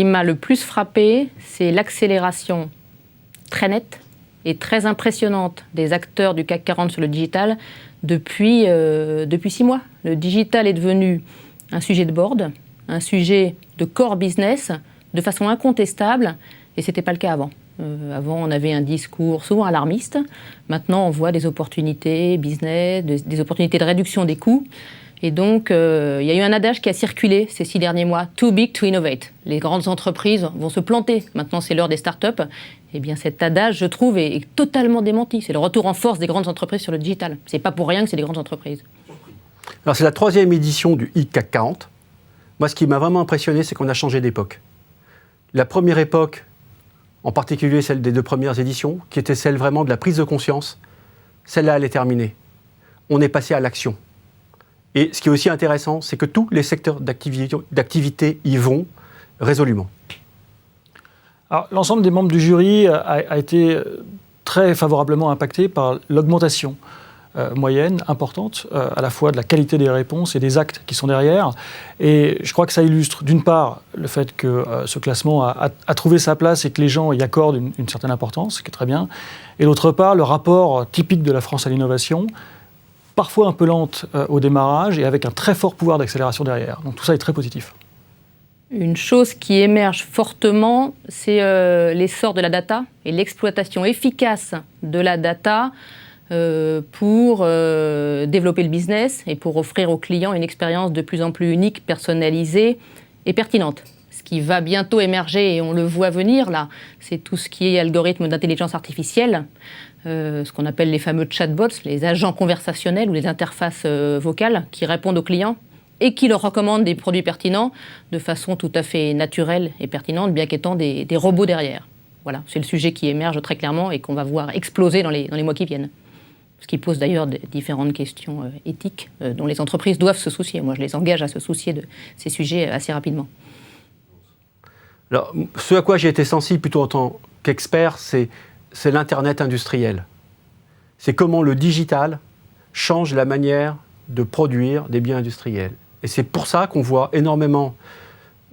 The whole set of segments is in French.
qui m'a le plus frappé, c'est l'accélération très nette et très impressionnante des acteurs du CAC 40 sur le digital depuis 6 mois. Le digital est devenu un sujet de board, un sujet de core business, de façon incontestable, et ce n'était pas le cas avant. Avant, on avait un discours souvent alarmiste. Maintenant, on voit des opportunités business, des opportunités de réduction des coûts. Et donc, il y a eu un adage qui a circulé ces 6 derniers mois, « too big to innovate ». Les grandes entreprises vont se planter. Maintenant, c'est l'heure des startups. Eh bien, cet adage, je trouve, est totalement démenti. C'est le retour en force des grandes entreprises sur le digital. Ce n'est pas pour rien que c'est des grandes entreprises. Alors, c'est la 3e édition du CAC 40. Moi, ce qui m'a vraiment impressionné, c'est qu'on a changé d'époque. La première époque, en particulier celle des 2 premières éditions, qui était celle vraiment de la prise de conscience, celle-là, elle est terminée. On est passé à l'action. Et ce qui est aussi intéressant, c'est que tous les secteurs d'activité y vont résolument. Alors, l'ensemble des membres du jury a été très favorablement impacté par l'augmentation moyenne, importante, à la fois de la qualité des réponses et des actes qui sont derrière. Et je crois que ça illustre, d'une part, le fait que ce classement a trouvé sa place et que les gens y accordent une certaine importance, ce qui est très bien. Et d'autre part, le rapport typique de la France à l'innovation, parfois un peu lente au démarrage et avec un très fort pouvoir d'accélération derrière. Donc tout ça est très positif. Une chose qui émerge fortement, c'est l'essor de la data et l'exploitation efficace de la data pour développer le business et pour offrir aux clients une expérience de plus en plus unique, personnalisée et pertinente. Ce qui va bientôt émerger, et on le voit venir là, c'est tout ce qui est algorithme d'intelligence artificielle, ce qu'on appelle les fameux chatbots, les agents conversationnels ou les interfaces vocales qui répondent aux clients et qui leur recommandent des produits pertinents de façon tout à fait naturelle et pertinente, bien qu'étant des robots derrière. Voilà, c'est le sujet qui émerge très clairement et qu'on va voir exploser dans les mois qui viennent. Ce qui pose d'ailleurs différentes questions éthiques dont les entreprises doivent se soucier. Moi, je les engage à se soucier de ces sujets assez rapidement. Alors, ce à quoi j'ai été sensible plutôt en tant qu'expert, c'est l'Internet industriel. C'est comment le digital change la manière de produire des biens industriels. Et c'est pour ça qu'on voit énormément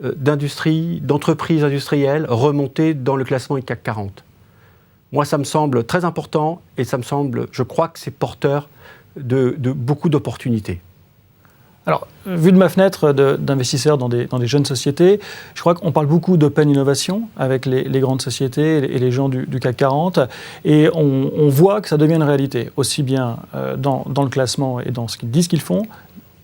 d'industries, d'entreprises industrielles remonter dans le classement du CAC 40. Moi, ça me semble très important et je crois que c'est porteur de beaucoup d'opportunités. Alors, vu de ma fenêtre d'investisseur dans des jeunes sociétés, je crois qu'on parle beaucoup d'open innovation avec les grandes sociétés et les gens du CAC 40. Et on voit que ça devient une réalité, aussi bien dans le classement et dans ce qu'ils disent qu'ils font,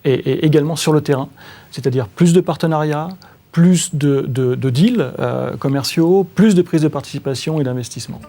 et également sur le terrain. C'est-à-dire plus de partenariats, plus de deals commerciaux, plus de prise de participation et d'investissement.